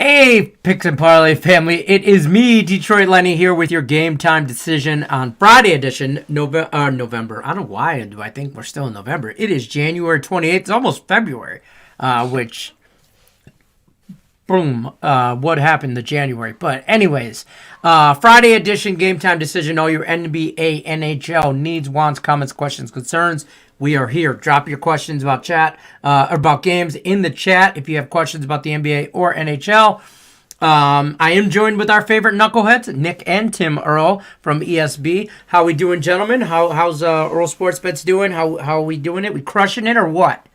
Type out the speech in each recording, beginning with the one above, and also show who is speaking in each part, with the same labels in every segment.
Speaker 1: Hey, Picks and Parlay family. It is me, Detroit Lenny, here with your game time decision on Friday edition, November. I don't know why do I think we're still in November. It is January 28th. It's almost February, which, boom, what happened to January. But anyways, Friday edition game time decision, all your NBA, NHL needs, wants, comments, questions, concerns. We are here. Drop your questions about about games in the chat if you have questions about the NBA or NHL. I am joined with our favorite knuckleheads, Nick and Tim Earl from ESB. How we doing, gentlemen? How's Earl Sports Bets doing? How are we doing it? We crushing it or what?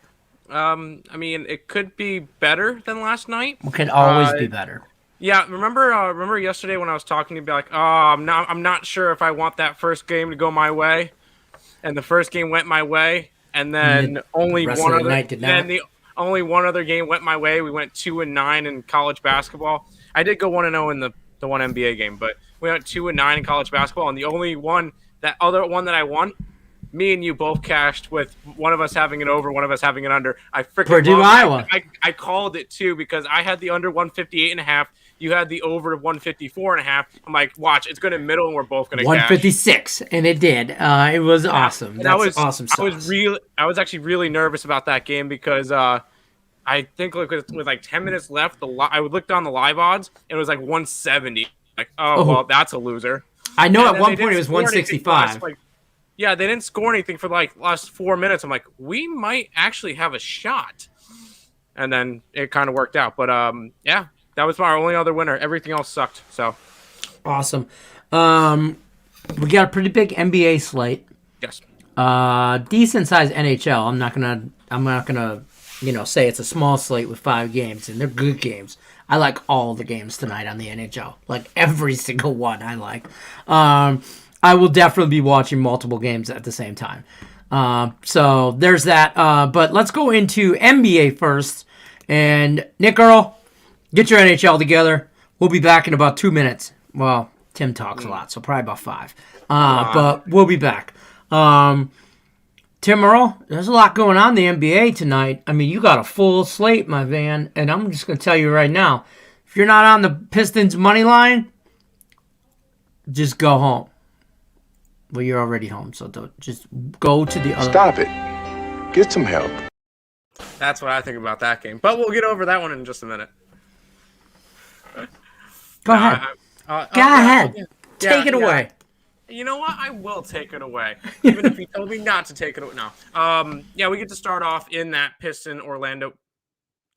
Speaker 2: I mean, it could be better than last night.
Speaker 1: It could always be better.
Speaker 2: Yeah, remember yesterday when I was talking to you, like, I'm not sure if I want that first game to go my way. And the first game went my way, and then only one other game went my way. We went 2-9 in college basketball. I did go 1-0 in the one NBA game, but we went 2-9 in college basketball, and the only one that I won, me and you both cashed with one of us having it over, one of us having it under. I freaking
Speaker 1: Purdue, Iowa.
Speaker 2: I called it too because I had the under 158.5. You had the over 154.5. I'm like, watch, it's going to middle, and we're both going to
Speaker 1: 156, and it did. It was awesome.
Speaker 2: And
Speaker 1: That's awesome stuff.
Speaker 2: I was actually really nervous about that game because I think with like 10 minutes left, I would look down the live odds, and it was like 170. Like, well, that's a loser.
Speaker 1: I know at one point it was 165.
Speaker 2: Yeah, they didn't score anything for like last 4 minutes. I'm like, we might actually have a shot, and then it kind of worked out. But yeah. That was my only other winner. Everything else sucked. So
Speaker 1: awesome. We got a pretty big NBA slate.
Speaker 2: Yes.
Speaker 1: Decent sized NHL. I'm not gonna say it's a small slate with 5 games, and they're good games. I like all the games tonight on the NHL. Like every single one I like. I will definitely be watching multiple games at the same time. So there's that. But let's go into NBA first. And Nick Earl, get your NHL together. We'll be back in about 2 minutes. Well, Tim talks a lot, so probably about 5. But we'll be back. Tim Earl, there's a lot going on in the NBA tonight. I mean, you got a full slate, my man. And I'm just going to tell you right now, if you're not on the Pistons money line, just go home. Well, you're already home, so just go to the other.
Speaker 3: Stop it. Get some help.
Speaker 2: That's what I think about that game. But we'll get over that one in just a minute.
Speaker 1: Go ahead. Go ahead. Take it away.
Speaker 2: You know what? I will take it away. Even if you told me not to take it away. No. Yeah, we get to start off in that Piston-Orlando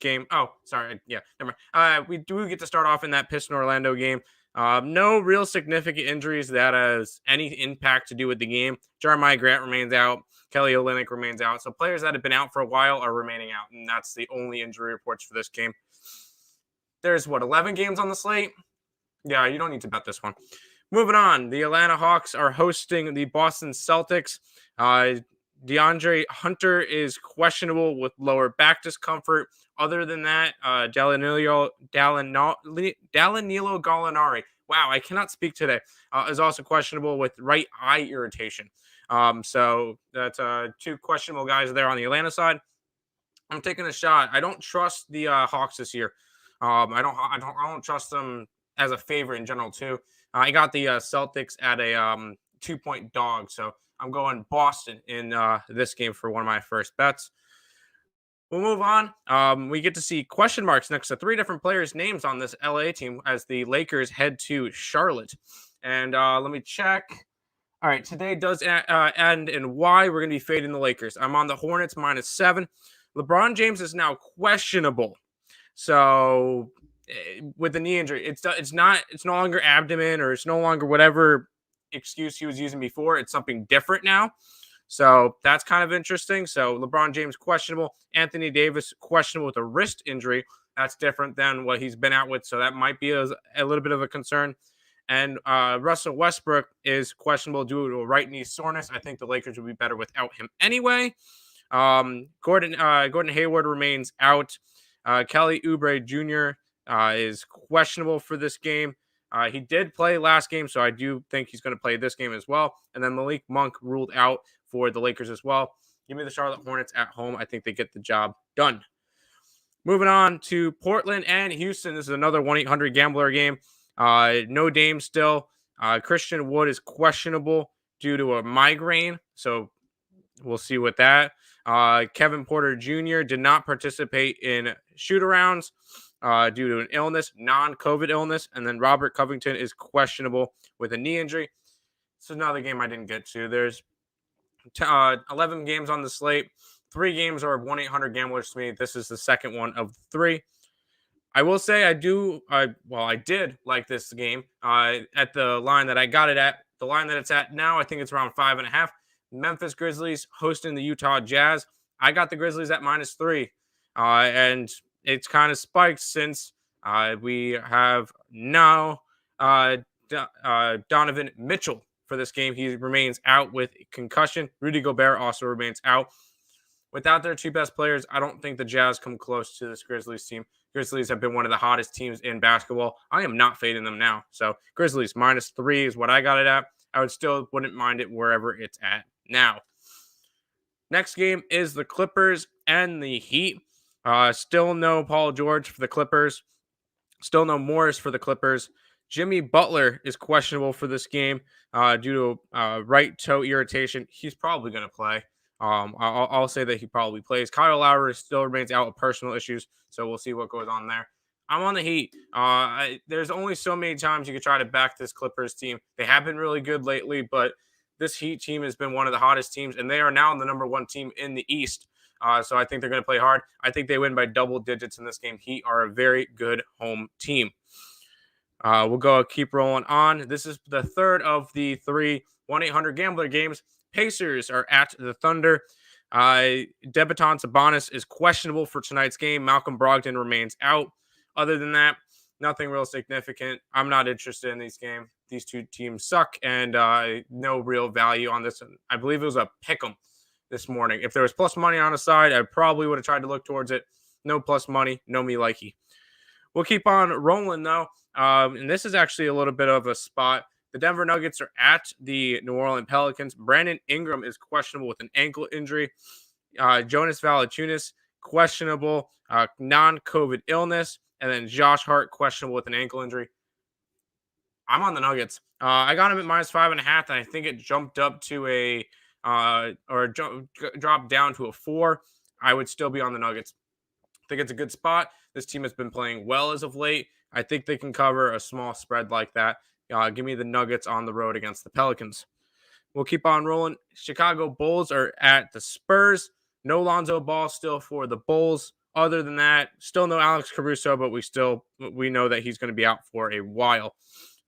Speaker 2: game. Oh, sorry. Yeah, never mind. We do get to start off in that Piston-Orlando game. No real significant injuries that has any impact to do with the game. Jeremiah Grant remains out. Kelly Olynyk remains out. So players that have been out for a while are remaining out, and that's the only injury reports for this game. There's, 11 games on the slate? Yeah, you don't need to bet this one. Moving on, the Atlanta Hawks are hosting the Boston Celtics. DeAndre Hunter is questionable with lower back discomfort. Other than that, Danilo Gallinari, wow, I cannot speak today, is also questionable with right eye irritation. So that's 2 questionable guys there on the Atlanta side. I'm taking a shot. I don't trust the Hawks this year. I don't trust them as a favorite in general too. I got the Celtics at a 2-point dog, so I'm going Boston in this game for one of my first bets. We'll move on. We get to see question marks next to 3 different players' names on this LA team as the Lakers head to Charlotte. And let me check. All right, today does end in why we're going to be fading the Lakers. I'm on the Hornets -7. LeBron James is now questionable. So with the knee injury, it's no longer abdomen, or it's no longer whatever excuse he was using before. It's something different now. So that's kind of interesting. So LeBron James questionable. Anthony Davis questionable with a wrist injury. That's different than what he's been out with. So that might be a little bit of a concern. And Russell Westbrook is questionable due to a right knee soreness. I think the Lakers would be better without him anyway. Gordon Hayward remains out. Kelly Oubre Jr. Is questionable for this game. He did play last game, so I do think he's going to play this game as well. And then Malik Monk ruled out for the Lakers as well. Give me the Charlotte Hornets at home. I think they get the job done. Moving on to Portland and Houston. This is another 1-800-GAMBLER game. No Dame still. Christian Wood is questionable due to a migraine, so we'll see with that. Kevin Porter Jr. did not participate in shoot-arounds due to an illness, non-COVID illness. And then Robert Covington is questionable with a knee injury. It's another game I didn't get to. There's 11 games on the slate. 3 games are 1-800-GAMBLERs to me. This is the second one of 3. I will say I did like this game at the line that I got it at. The line that it's at now, I think it's around 5.5. Memphis Grizzlies hosting the Utah Jazz. I got the Grizzlies at -3. And it's kind of spiked since we have now Donovan Mitchell for this game. He remains out with concussion. Rudy Gobert also remains out. Without their 2 best players, I don't think the Jazz come close to this Grizzlies team. Grizzlies have been one of the hottest teams in basketball. I am not fading them now. So Grizzlies -3 is what I got it at. I wouldn't mind it wherever it's at now. Next game is the Clippers and the Heat. Still no Paul George for the Clippers. Still no Morris for the Clippers. Jimmy Butler is questionable for this game due to right toe irritation. He's probably going to play. I'll say that he probably plays. Kyle Lowry still remains out with personal issues, so we'll see what goes on there. I'm on the Heat. There's only so many times you could try to back this Clippers team. They have been really good lately, but this Heat team has been one of the hottest teams, and they are now the number 1 team in the East. So I think they're going to play hard. I think they win by double digits in this game. Heat are a very good home team. We'll keep rolling on. This is the third of the 3 1-800-GAMBLER games. Pacers are at the Thunder. Debaton Sabonis is questionable for tonight's game. Malcolm Brogdon remains out. Other than that, nothing real significant. I'm not interested in these games. These 2 teams suck, and no real value on this. I believe it was a pick'em this morning. If there was plus money on the side, I probably would have tried to look towards it. No plus money, no me likey. We'll keep on rolling, though. And this is actually a little bit of a spot. The Denver Nuggets are at the New Orleans Pelicans. Brandon Ingram is questionable with an ankle injury. Jonas Valanciunas, questionable, non-COVID illness. And then Josh Hart, questionable with an ankle injury. I'm on the Nuggets. I got him at -5.5, and I think it jumped up to dropped down to a 4. I would still be on the Nuggets. I think it's a good spot. This team has been playing well as of late. I think they can cover a small spread like that. Give me the Nuggets on the road against the Pelicans. We'll keep on rolling. Chicago Bulls are at the Spurs. No Lonzo Ball still for the Bulls. Other than that, still no Alex Caruso, but we know that he's going to be out for a while.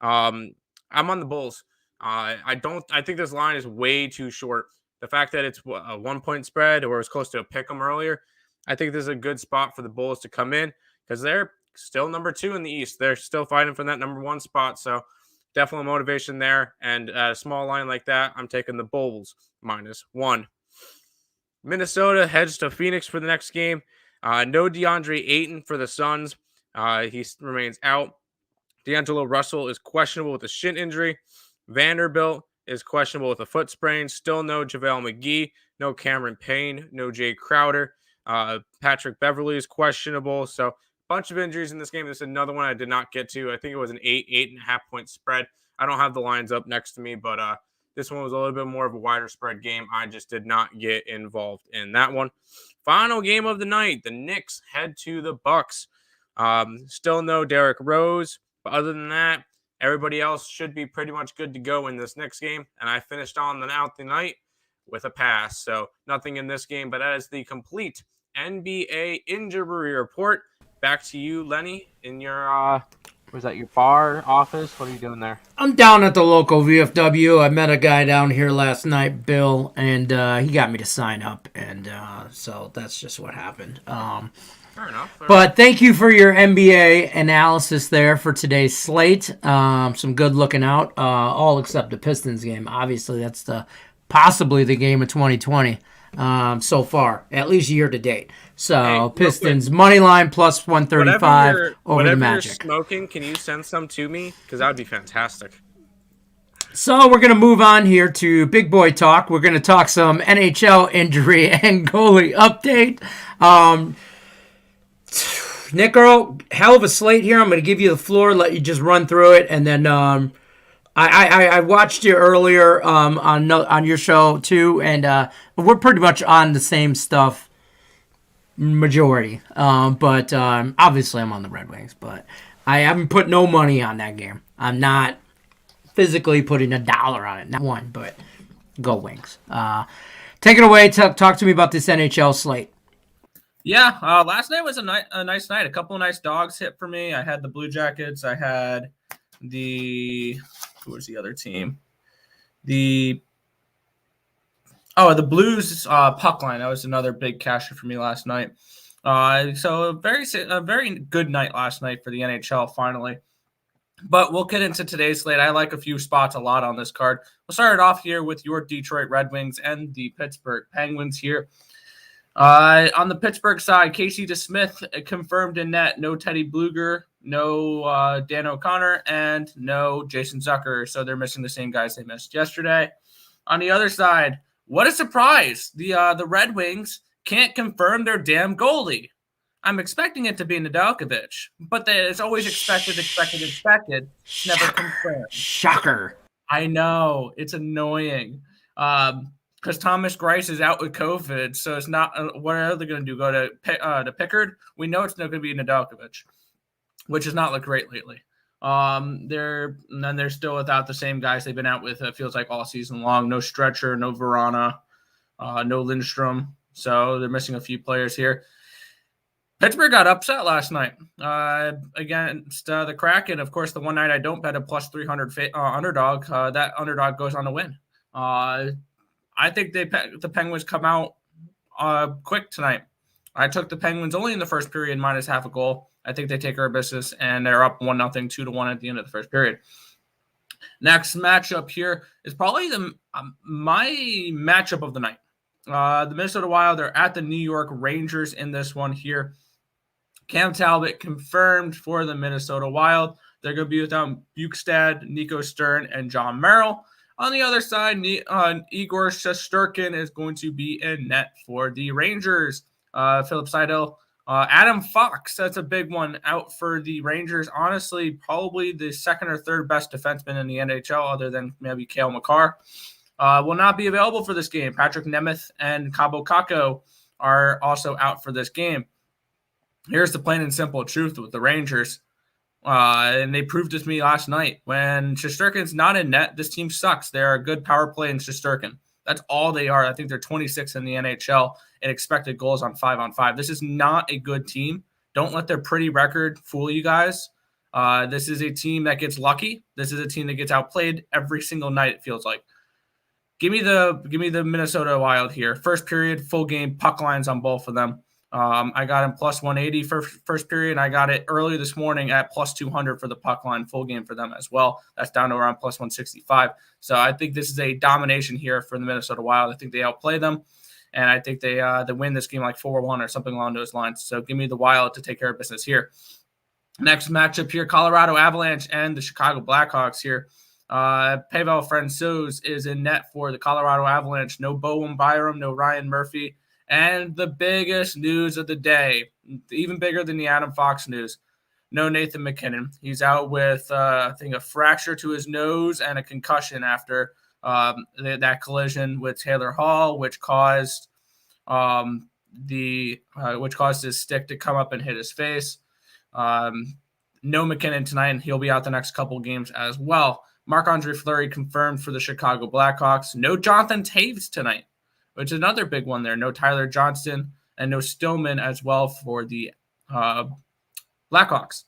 Speaker 2: I'm on the Bulls. I think this line is way too short. The fact that it's a 1-point spread or it's close to a pick 'em earlier, I think this is a good spot for the Bulls to come in because they're still number 2 in the East. They're still fighting for that number 1 spot. So definitely motivation there. And at a small line like that, I'm taking the Bulls -1. Minnesota heads to Phoenix for the next game. No DeAndre Ayton for the Suns. He remains out. D'Angelo Russell is questionable with a shin injury. Vanderbilt is questionable with a foot sprain. Still no JaVale McGee. No Cameron Payne. No Jay Crowder. Patrick Beverly is questionable. So bunch of injuries in this game. This is another one I did not get to. I think it was an 8.5 point spread. I don't have the lines up next to me, but this one was a little bit more of a wider spread game. I just did not get involved in that one. Final game of the night. The Knicks head to the Bucks. Still no Derrick Rose. But other than that, everybody else should be pretty much good to go in this next game. And I finished on the night with a pass. So nothing in this game, but that is the complete NBA injury report. Back to you, Lenny, in your, was that your bar office? What are you doing there?
Speaker 1: I'm down at the local VFW. I met a guy down here last night, Bill, and he got me to sign up. And so that's just what happened.
Speaker 2: Fair enough.
Speaker 1: But thank you for your NBA analysis there for today's slate. Some good looking out, all except the Pistons game. Obviously, that's possibly the game of 2020 so far, at least year to date. So hey, Pistons money line plus 135 over the Magic.
Speaker 2: Whatever you're smoking, can you send some to me? Because that would be fantastic.
Speaker 1: So we're going to move on here to Big Boy Talk. We're going to talk some NHL injury and goalie update. Nick Earl, hell of a slate here. I'm going to give you the floor, let you just run through it, and then I watched you earlier on your show too, and we're pretty much on the same stuff majority. But obviously I'm on the Red Wings, but I haven't put no money on that game. I'm not physically putting $1 on it, not one, but go Wings. Take it away. Talk to me about this NHL slate.
Speaker 4: Yeah, last night was a nice night. A couple of nice dogs hit for me. I had the Blue Jackets. I had who was the other team? The Blues puck line. That was another big casher for me last night. So a very good night last night for the NHL finally. But we'll get into today's slate. I like a few spots a lot on this card. We'll start it off here with your Detroit Red Wings and the Pittsburgh Penguins here. On the Pittsburgh side, Casey DeSmith confirmed in net. No Teddy Bluger, no Dan O'Connor, and no Jason Zucker. So they're missing the same guys they missed yesterday. On the other side, what a surprise. The Red Wings can't confirm their damn goalie. I'm expecting it to be Nedeljkovic, but it's always expected, never confirmed.
Speaker 1: Shocker.
Speaker 4: I know. It's annoying. Because Thomas Greiss is out with COVID, so it's not. What are they going to do? Go to Pickard? We know it's not going to be Nedeljkovic, which has not looked great lately. They're still without the same guys they've been out with. It feels like all season long. No Stretcher, no Verana, no Lindstrom. So they're missing a few players here. Pittsburgh got upset last night against the Kraken. Of course, the one night I don't bet a plus 300 underdog. That underdog goes on to win. I think the Penguins come out quick tonight. I took the Penguins only in the first period minus half a goal. I think they take care of business, and they're up 1-0, 2-1 at the end of the first period. Next matchup here is probably my matchup of the night. The Minnesota Wild are at the New York Rangers in this one here. Cam Talbot confirmed for the Minnesota Wild. They're going to be without Bukestad, Nico Stern, and John Merrill. On the other side, Igor Shesterkin is going to be in net for the Rangers. Philip Seidel, Adam Fox, that's a big one out for the Rangers. Honestly, probably the second or third best defenseman in the NHL other than maybe Cale Makar. Will not be available for this game. Patrick Nemeth and Cabo Caco are also out for this game. Here's the plain and simple truth with the Rangers. And they proved it to me last night. When Shesterkin's not in net, this team sucks. They're a good power play in Shesterkin. That's all they are. I think they're 26 in the NHL in expected goals on 5-on-5. This is not a good team. Don't let their pretty record fool you guys. This is a team that gets lucky. This is a team that gets outplayed every single night, it feels like. Give me the Minnesota Wild here. First period, full game, puck lines on both of them. I got him plus 180 for first period. I got it early this morning at plus 200 for the puck line, full game for them as well. That's down to around plus 165. So I think this is a domination here for the Minnesota Wild. I think they outplay them, and I think they win this game like 4-1 or something along those lines. So give me the Wild to take care of business here. Next matchup here, Colorado Avalanche and the Chicago Blackhawks here. Pavel Francouz is in net for the Colorado Avalanche. No Bowen Byram, no Ryan Murphy. And the biggest news of the day, even bigger than the Adam Fox news, no Nathan McKinnon. He's out with, I think, a fracture to his nose and a concussion after that collision with Taylor Hall, which caused his stick to come up and hit his face. No McKinnon tonight, and he'll be out the next couple games as well. Marc-Andre Fleury confirmed for the Chicago Blackhawks. No Jonathan Taves tonight, which is another big one there. No Tyler Johnston and no Stillman as well for the Blackhawks.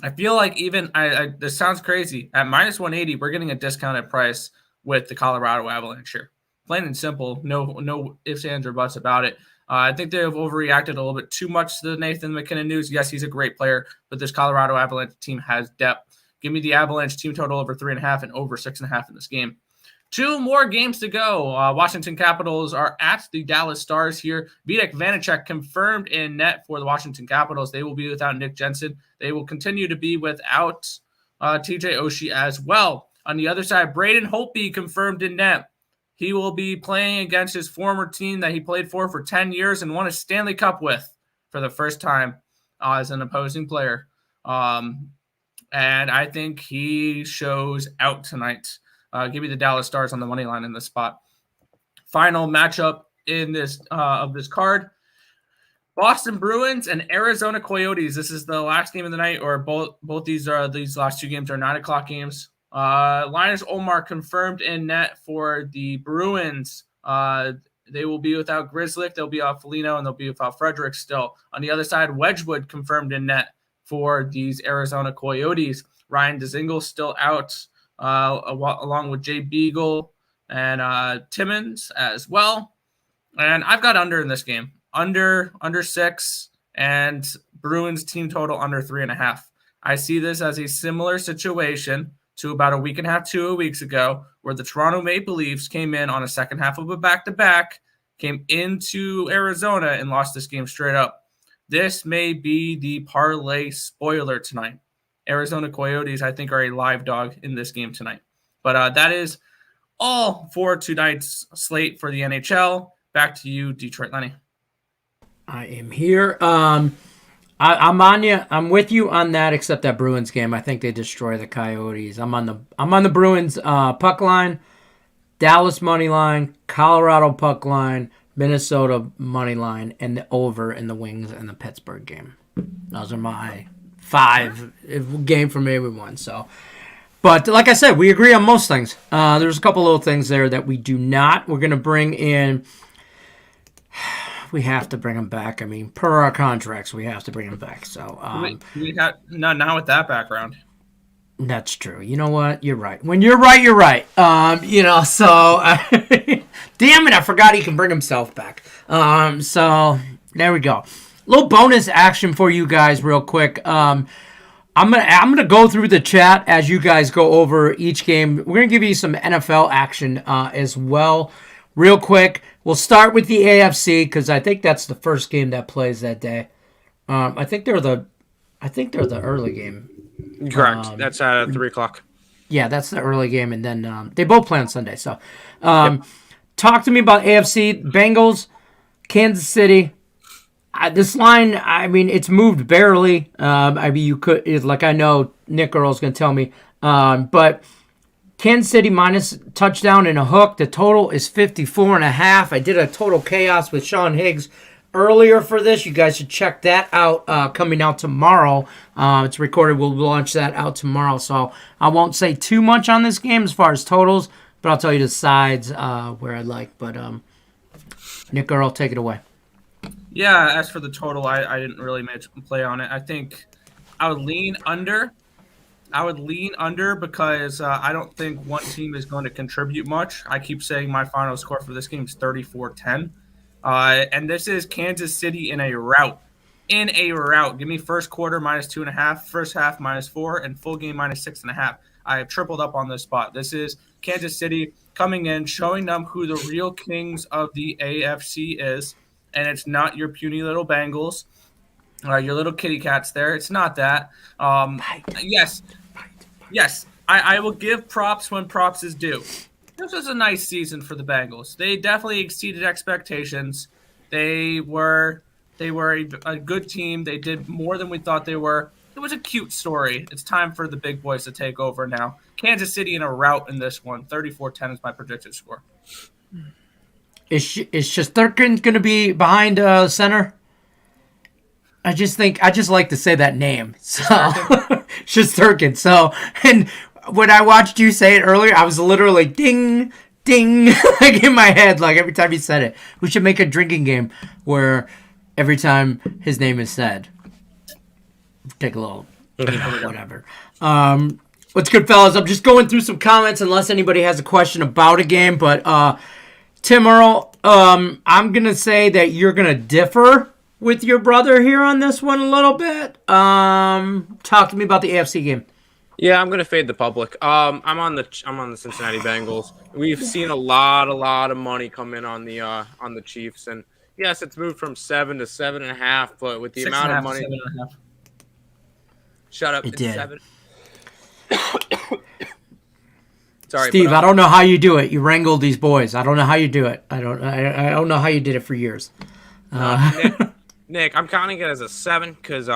Speaker 4: I feel like even this sounds crazy. At minus 180, we're getting a discounted price with the Colorado Avalanche here. Plain and simple. No ifs, ands, or buts about it. I think they have overreacted a little bit too much to the Nathan McKinnon news. Yes, he's a great player, but this Colorado Avalanche team has depth. Give me the Avalanche team total over 3.5 and over 6.5 in this game. Two more games to go. Washington Capitals are at the Dallas Stars here. Vitek Vanacek confirmed in net for the Washington Capitals. They will be without Nick Jensen. They will continue to be without TJ Oshie as well. On the other side, Braden Holtby confirmed in net. He will be playing against his former team that he played for 10 years and won a Stanley Cup with for the first time. as an opposing player. And I think he shows out tonight. Give me the Dallas Stars on the money line in this spot. Final matchup in this of this card. Boston Bruins and Arizona Coyotes. This is the last game of the night, or both these last two games are 9:00 games. Linus Ullmark confirmed in net for the Bruins. They will be without Grzelcyk. They'll be off Foligno, and they'll be without Frederick still. On the other side, Wedgwood confirmed in net for these Arizona Coyotes. Ryan Dzingel still out, along with Jay Beagle and Timmons as well. And I've got under in this game. Under 6, and Bruins team total under 3.5. I see this as a similar situation to about a week and a half, 2 weeks ago, where the Toronto Maple Leafs came in on a second half of a back-to-back, came into Arizona and lost this game straight up. This may be the parlay spoiler tonight. Arizona Coyotes, I think, are a live dog in this game tonight. But that is all for tonight's slate for the NHL. Back to you, Detroit Lenny.
Speaker 1: I am here. I'm on you. I'm with you on that, except that Bruins game. I think they destroy the Coyotes. I'm on the Bruins puck line, Dallas money line, Colorado puck line, Minnesota money line, and the over in the Wings and the Pittsburgh game. Those are my 5 game from everyone. So, but like I said, we agree on most things. There's a couple little things there that we do not. We're gonna bring in. We have to bring them back. I mean, per our contracts, we have to bring them back. So
Speaker 4: we got not with that background.
Speaker 1: That's true. You know what? You're right. When you're right, you're right. So damn it, I forgot he can bring himself back. So there we go. Little bonus action for you guys, real quick. I'm gonna go through the chat as you guys go over each game. We're gonna give you some NFL action as well, real quick. We'll start with the AFC because I think that's the first game that plays that day. I think they're the early game.
Speaker 2: Correct. That's at 3:00.
Speaker 1: Yeah, that's the early game, and then they both play on Sunday. So, talk to me about AFC Bengals, Kansas City. This line, I mean, it's moved barely. I mean, you could, like I know Nick Earl's going to tell me, but Kansas City minus touchdown and a hook. The total is 54.5. I did a total chaos with Sean Higgs earlier for this. You guys should check that out. Coming out tomorrow. It's recorded. We'll launch that out tomorrow. So I won't say too much on this game as far as totals, but I'll tell you the sides where I like. But Nick Earl, take it away.
Speaker 4: Yeah, as for the total, I didn't really play on it. I think I would lean under. Because I don't think one team is going to contribute much. I keep saying my final score for this game is 34-10. And this is Kansas City in a rout. Give me first quarter minus 2.5, first half minus 4, and full game minus 6.5. I have tripled up on this spot. This is Kansas City coming in, showing them who the real kings of the AFC is. And it's not your puny little Bengals, your little kitty cats there. It's not that. Yes, I will give props when props is due. This was a nice season for the Bengals. They definitely exceeded expectations. They were a good team. They did more than we thought they were. It was a cute story. It's time for the big boys to take over now. Kansas City in a rout in this one. 34-10 is my predicted score.
Speaker 1: Is Shesterkin going to be behind center? I just like to say that name. So Shesterkin. So, and when I watched you say it earlier, I was literally ding, ding, like in my head, like every time you said it. We should make a drinking game where every time his name is said, take a little, whatever. What's good, fellas? I'm just going through some comments unless anybody has a question about a game, but Tim Earl, I'm going to say that you're going to differ with your brother here on this one a little bit. Talk to me about the AFC game.
Speaker 2: Yeah, I'm going to fade the public. I'm on the Cincinnati Bengals. We've seen a lot of money come in on the Chiefs, and yes, it's moved from 7 to 7.5, but with the amount of money,
Speaker 4: 7.5.
Speaker 2: Shut up.
Speaker 1: It did.
Speaker 2: 7. Sorry,
Speaker 1: Steve, I don't know how you do it. You wrangled these boys. I don't know how you do it. I don't know how you did it for years.
Speaker 2: Nick, I'm counting it as a 7 because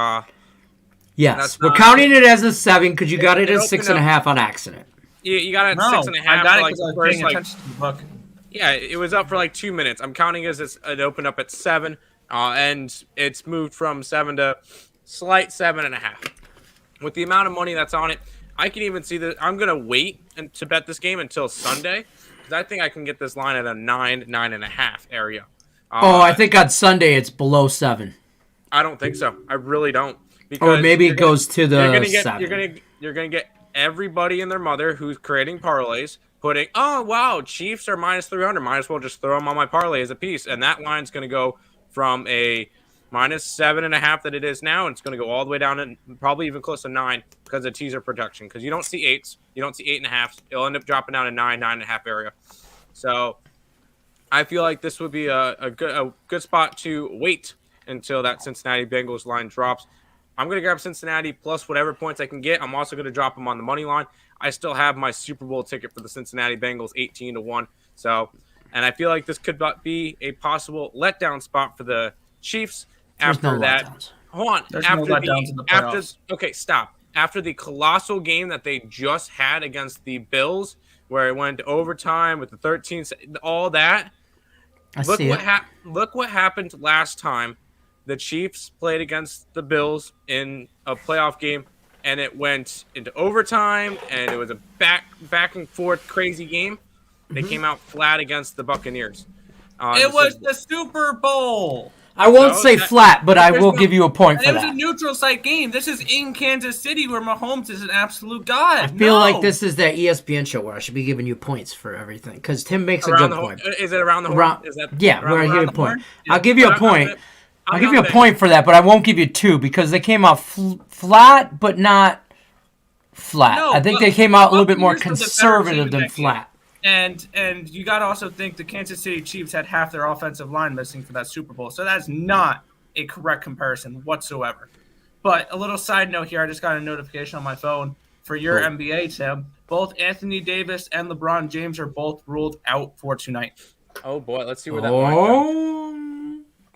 Speaker 1: Yes, we're counting it as a 7 because you got it at 6.5 on accident.
Speaker 2: You got it at 6.5.
Speaker 4: I got it
Speaker 2: like
Speaker 4: because I was
Speaker 2: first,
Speaker 4: paying attention to the book.
Speaker 2: Yeah, it was up for like 2 minutes. I'm counting it as it opened up at 7, and it's moved from 7 to slight 7.5. With the amount of money that's on it, I can even see that I'm gonna wait to bet this game until Sunday because I think I can get this line at a 9.5 area.
Speaker 1: I think on Sunday it's below 7.
Speaker 2: I don't think so. I really don't. Because
Speaker 1: Or maybe it goes to the 7.
Speaker 2: You're gonna get everybody and their mother who's creating parlays putting, oh wow, Chiefs are minus 300. Might as well just throw them on my parlay as a piece, and that line's gonna go from a minus 7.5 that it is now, and it's gonna go all the way down to probably even close to 9 because of teaser protection. Because you don't see 8s, you don't see 8.5s. It'll end up dropping down to 9.5 area. So I feel like this would be a good spot to wait until that Cincinnati Bengals line drops. I'm going to grab Cincinnati plus whatever points I can get. I'm also going to drop them on the money line. I still have my Super Bowl ticket for the Cincinnati Bengals 18-1. So, and I feel like this could be a possible letdown spot for the Chiefs after that.
Speaker 1: Letdowns.
Speaker 2: Hold on.
Speaker 4: There's no letdowns in the playoffs.
Speaker 2: Okay, stop. After the colossal game that they just had against the Bills, where it went to overtime with the 13, all that. Look what happened last time. The Chiefs played against the Bills in a playoff game, and it went into overtime, and it was a back and forth crazy game. They came out flat against the Buccaneers.
Speaker 4: It was the Super Bowl.
Speaker 1: I won't say flat, but I will give you a point for that.
Speaker 4: It was a neutral site game. This is in Kansas City where Mahomes is an absolute god.
Speaker 1: I feel like this is that ESPN show where I should be giving you points for everything because Tim makes a good point.
Speaker 2: Is it around the horn?
Speaker 1: Where I give you a point. I'll give you a point. I'll give you a point for that, but I won't give you 2 because they came out flat, but not flat. I think they came out a little bit more conservative than flat.
Speaker 4: And you got to also think the Kansas City Chiefs had half their offensive line missing for that Super Bowl. So that's not a correct comparison whatsoever. But a little side note here, I just got a notification on my phone for your NBA, Tim. Both Anthony Davis and LeBron James are both ruled out for tonight.
Speaker 2: Oh, boy. Let's see where that line goes.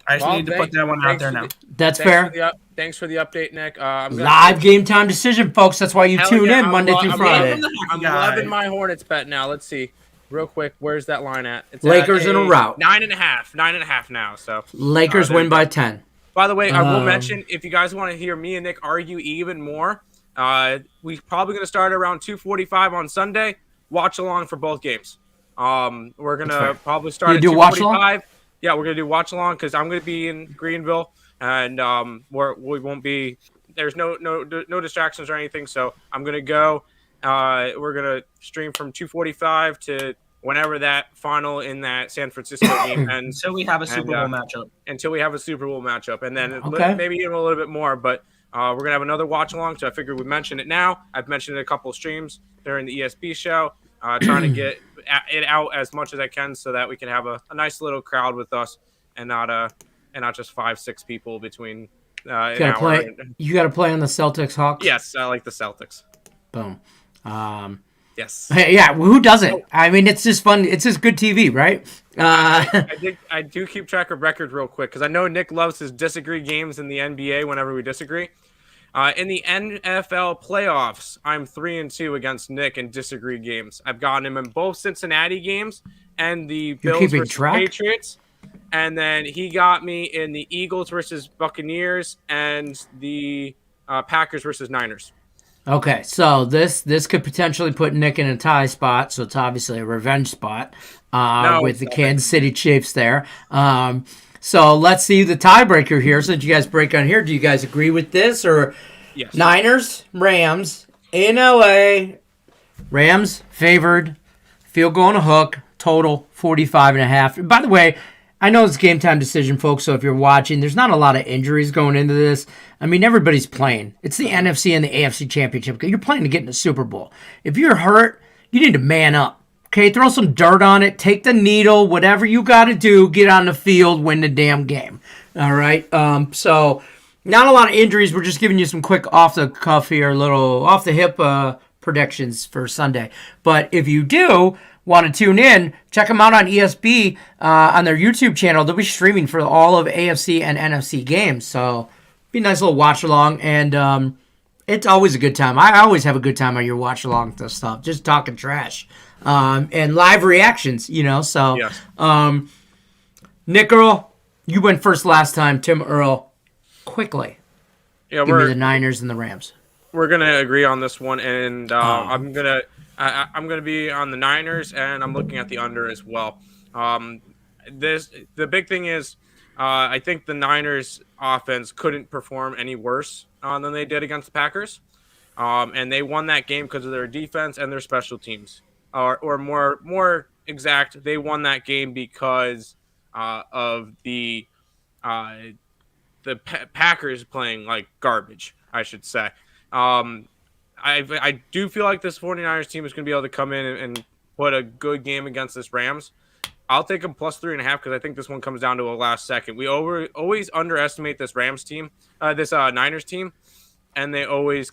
Speaker 4: I just need to put that one out there now.
Speaker 1: That's fair.
Speaker 2: Thanks for the update, Nick.
Speaker 1: Live game time decision, folks. That's why you tune in Monday through Friday.
Speaker 2: I'm loving my Hornets bet now. Let's see. Real quick, where's that line at? It's
Speaker 1: Lakers in a rout.
Speaker 2: 9.5. 9.5 now. So
Speaker 1: Lakers win by 10.
Speaker 2: By the way, I will mention, if you guys want to hear me and Nick argue even more, we're probably going to start around 2:45 on Sunday. Watch along for both games. We're going to probably start at 2:45. Yeah, we're going to do watch along because I'm going to be in Greenville, and we won't be – there's no distractions or anything. So I'm going to go. We're going to stream from 2:45 to whenever that final in that San Francisco game ends.
Speaker 4: Until we have a Super Bowl matchup.
Speaker 2: Until we have a Super Bowl matchup. And then maybe even a little bit more. But we're going to have another watch along. So I figured we'd mention it now. I've mentioned it a couple of streams during the ESB show. Trying to get it out as much as I can so that we can have a nice little crowd with us and not just 5-6 people between
Speaker 1: you got to play on the Celtics Hawks?
Speaker 2: Yes, I like the Celtics.
Speaker 1: Boom.
Speaker 2: Yes.
Speaker 1: Yeah, who doesn't? I mean, it's just fun. It's just good TV, right?
Speaker 2: I do keep track of records real quick because I know Nick loves his disagree games in the NBA whenever we disagree. In the NFL playoffs, I'm 3-2 against Nick in disagree games. I've gotten him in both Cincinnati games and the Bills versus Patriots. And then he got me in the Eagles versus Buccaneers and the Packers versus Niners.
Speaker 1: Okay, so this could potentially put Nick in a tie spot, so it's obviously a revenge spot with the Kansas City Chiefs there. So let's see the tiebreaker here. Since you guys break on here, do you guys agree with this or
Speaker 2: yes?
Speaker 1: Niners, Rams in LA. Rams favored. Field goal and a hook. Total 45.5. By the way, I know it's game time decision, folks. So if you're watching, there's not a lot of injuries going into this. I mean, everybody's playing. It's the NFC and the AFC Championship. You're playing to get in the Super Bowl. If you're hurt, you need to man up. Okay, throw some dirt on it, take the needle, whatever you got to do, get on the field, win the damn game. All right, so not a lot of injuries. We're just giving you some quick off-the-cuff here, little off-the-hip predictions for Sunday. But if you do, want to tune in, check them out on ESB on their YouTube channel. They'll be streaming for all of AFC and NFC games. So be a nice little watch along. And it's always a good time. I always have a good time on your watch along to stuff, just talking trash and live reactions, So,
Speaker 2: Yes.
Speaker 1: Nick Earl, you went first last time. Tim Earl, quickly.
Speaker 2: Yeah,
Speaker 1: Give me the Niners and the Rams.
Speaker 2: We're gonna agree on this one, and I'm gonna be on the Niners, and I'm looking at the under as well. The big thing is, I think the Niners offense couldn't perform any worse than they did against the Packers, and they won that game because of their defense and their special teams, or more exact, they won that game because of the Packers playing like garbage, I should say. I do feel like this 49ers team is going to be able to come in and put a good game against this Rams. I'll take them plus 3.5 because I think this one comes down to a last second. We always underestimate this Rams team, this Niners team, and they always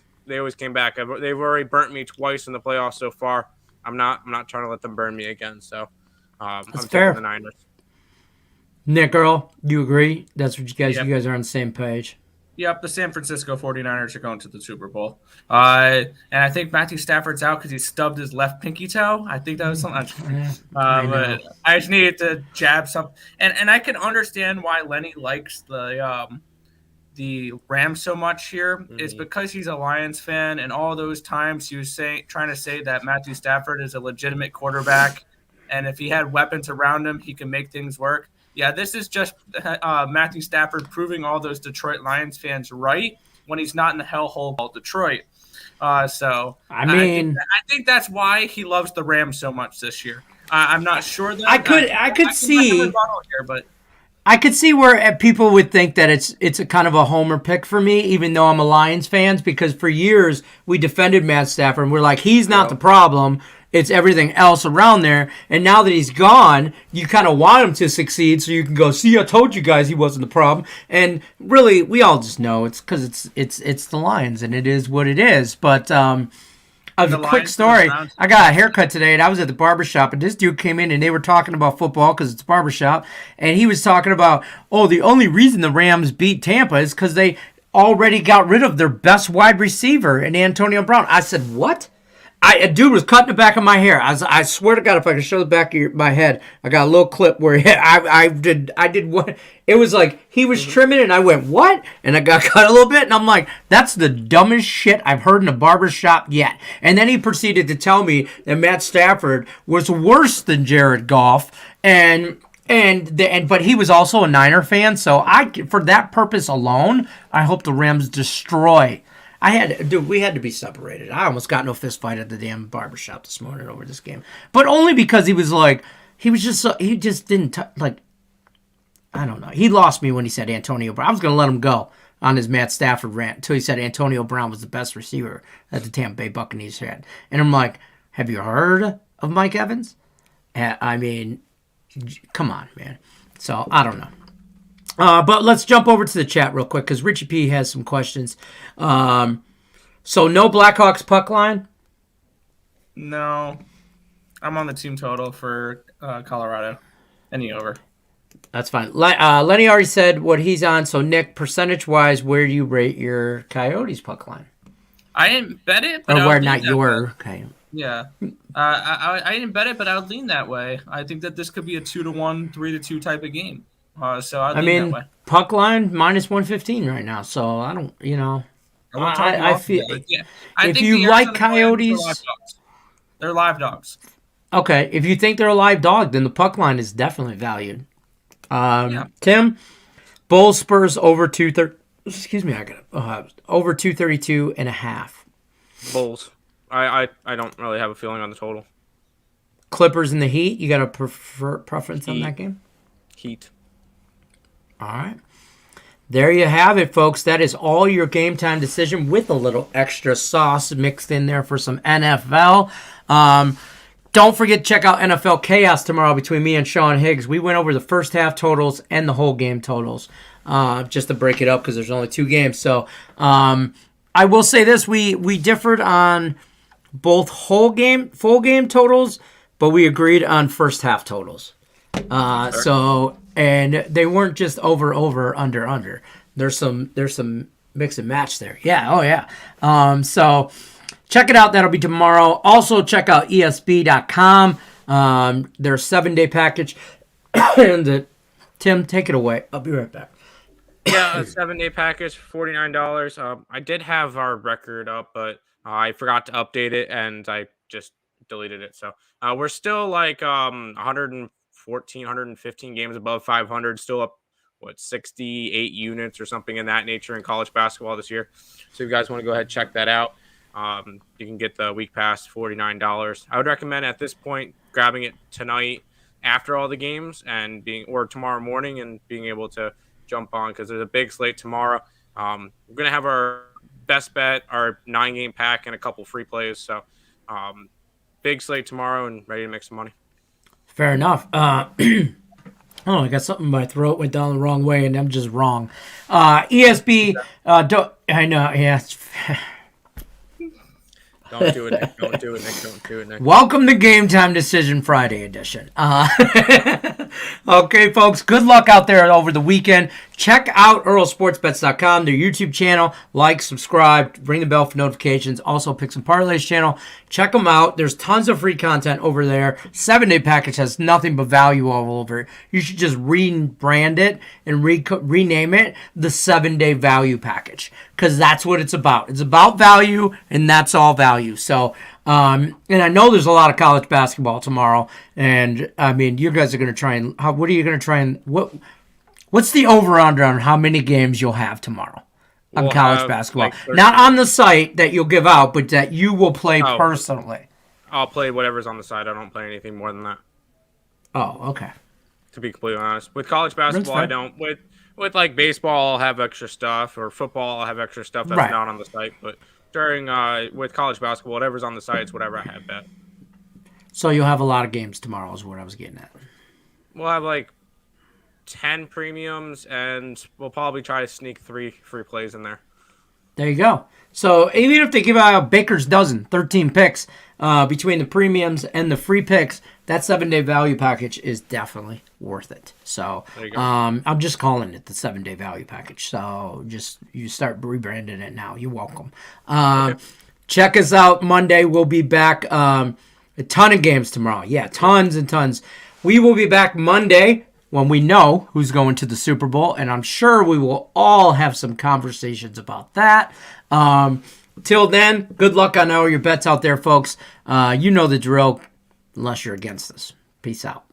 Speaker 2: came back. They've already burnt me twice in the playoffs so far. I'm not trying to let them burn me again. So I'm
Speaker 1: fair.
Speaker 2: taking the Niners.
Speaker 1: Nick Earl, you agree? That's what you guys.
Speaker 4: Yep.
Speaker 1: You guys are on the same page.
Speaker 4: Yep, the San Francisco 49ers are going to the Super Bowl. And I think Matthew Stafford's out because he stubbed his left pinky toe. I think that was something. But I just needed to jab something. And I can understand why Lenny likes the Rams so much here. Mm-hmm. It's because he's a Lions fan, and all those times he was trying to say that Matthew Stafford is a legitimate quarterback, and if he had weapons around him, he can make things work. Yeah, this is just Matthew Stafford proving all those Detroit Lions fans right when he's not in the hellhole called Detroit. I think that's why he loves the Rams so much this year. I'm not sure that
Speaker 1: I could see where people would think that it's a kind of a homer pick for me, even though I'm a Lions fan, because for years we defended Matt Stafford and we're like, he's not the problem. It's everything else around there. And now that he's gone, you kind of want him to succeed so you can go, see, I told you guys he wasn't the problem. And really, we all just know it's because it's the Lions, and it is what it is. But a quick story. I got a haircut today, and I was at the barbershop, and this dude came in, and they were talking about football because it's a barbershop. And he was talking about, the only reason the Rams beat Tampa is because they already got rid of their best wide receiver in Antonio Brown. I said, what? A dude was cutting the back of my hair. I swear to God, if I can show the back of my head, I got a little clip where I did what it was like. He was trimming, and I went, what? And I got cut a little bit, and I'm like, that's the dumbest shit I've heard in a barbershop yet. And then he proceeded to tell me that Matt Stafford was worse than Jared Goff, but he was also a Niner fan. So for that purpose alone, I hope the Rams destroy. We had to be separated. I almost got no fist fight at the damn barbershop this morning over this game. But only because he just didn't, I don't know. He lost me when he said Antonio Brown. I was going to let him go on his Matt Stafford rant until he said Antonio Brown was the best receiver that the Tampa Bay Buccaneers had. And I'm like, have you heard of Mike Evans? I mean, come on, man. So, I don't know. But let's jump over to the chat real quick because Richie P has some questions. So no Blackhawks puck line?
Speaker 4: No. I'm on the team total for Colorado. Any over.
Speaker 1: That's fine. Lenny already said what he's on. So Nick, percentage-wise, where do you rate your Coyotes puck line?
Speaker 4: I didn't bet it. But Yeah. I didn't bet it, but I would lean that way. I think that this could be a 2-1, 3-2 type of game. So I mean, that way.
Speaker 1: Puck line minus 115 right now. So I don't, I feel if you like Coyotes,
Speaker 4: they're live dogs.
Speaker 1: Okay, if you think they're a live dog, then the puck line is definitely valued. Tim, Bulls Spurs over 230. Excuse me, over 232.5.
Speaker 2: Bulls. I don't really have a feeling on the total.
Speaker 1: Clippers and the Heat. You got a preference on that game?
Speaker 2: Heat.
Speaker 1: All right. There you have it, folks. That is all your game time decision with a little extra sauce mixed in there for some NFL. Don't forget to check out NFL Chaos tomorrow between me and Sean Higgs. We went over the first half totals and the whole game totals just to break it up because there's only 2 games. So I will say this. We differed on both full game totals, but we agreed on first half totals. So, and they weren't just over, under. There's some mix and match there. Yeah. Oh yeah. So check it out. That'll be tomorrow. Also check out ESB.com. Their 7-day package. And Tim, take it away. I'll be right back.
Speaker 2: Yeah, a 7-day package, $49. I did have our record up, but I forgot to update it, and I just deleted it. So we're still like 114, 115 games above 500, still up, 68 units or something in that nature in college basketball this year. So if you guys want to go ahead and check that out, you can get the week pass, $49. I would recommend at this point grabbing it tonight after all the games or tomorrow morning and being able to jump on because there's a big slate tomorrow. We're going to have our best bet, our 9-game pack, and a couple free plays. So big slate tomorrow and ready to make some money.
Speaker 1: Fair enough. I got something in my throat, went down the wrong way, and I'm just wrong. ESB, I know, yeah.
Speaker 2: Don't do it, Nick. Don't do it, Nick. Don't do it, Nick.
Speaker 1: Welcome to Game Time Decision Friday edition. Okay, folks, good luck out there over the weekend. Check out EarlSportsBets.com, their YouTube channel. Like, subscribe, ring the bell for notifications. Also, Picks and Parlays channel. Check them out. There's tons of free content over there. 7-day package has nothing but value all over it. You should just rebrand it and rename it the 7-day value package because that's what it's about. It's about value, and that's all value. So, and I know there's a lot of college basketball tomorrow, and I mean, you guys are going to try and what are you going to try and what's the over-under on how many games you'll have tomorrow on college basketball? Like not on the site that you'll give out, but that you will play personally.
Speaker 2: I'll play whatever's on the site. I don't play anything more than that.
Speaker 1: Oh, okay.
Speaker 2: To be completely honest, with college basketball, I don't. With like baseball, I'll have extra stuff, or football, I'll have extra stuff that's not on the site. But during with college basketball, whatever's on the site is whatever I have bet.
Speaker 1: So you'll have a lot of games tomorrow is what I was getting at.
Speaker 2: We'll have like 10 premiums, and we'll probably try to sneak 3 free plays in there.
Speaker 1: There you go. So even if they give out a baker's dozen, 13 picks between the premiums and the free picks, that 7-day value package is definitely worth it. So I'm just calling it the 7-day value package. So you start rebranding it now. You're welcome. Check us out Monday. We'll be back. A ton of games tomorrow. Yeah, tons and tons. We will be back Monday when we know who's going to the Super Bowl, and I'm sure we will all have some conversations about that. Till then, good luck on all your bets out there, folks. You know the drill, unless you're against us. Peace out.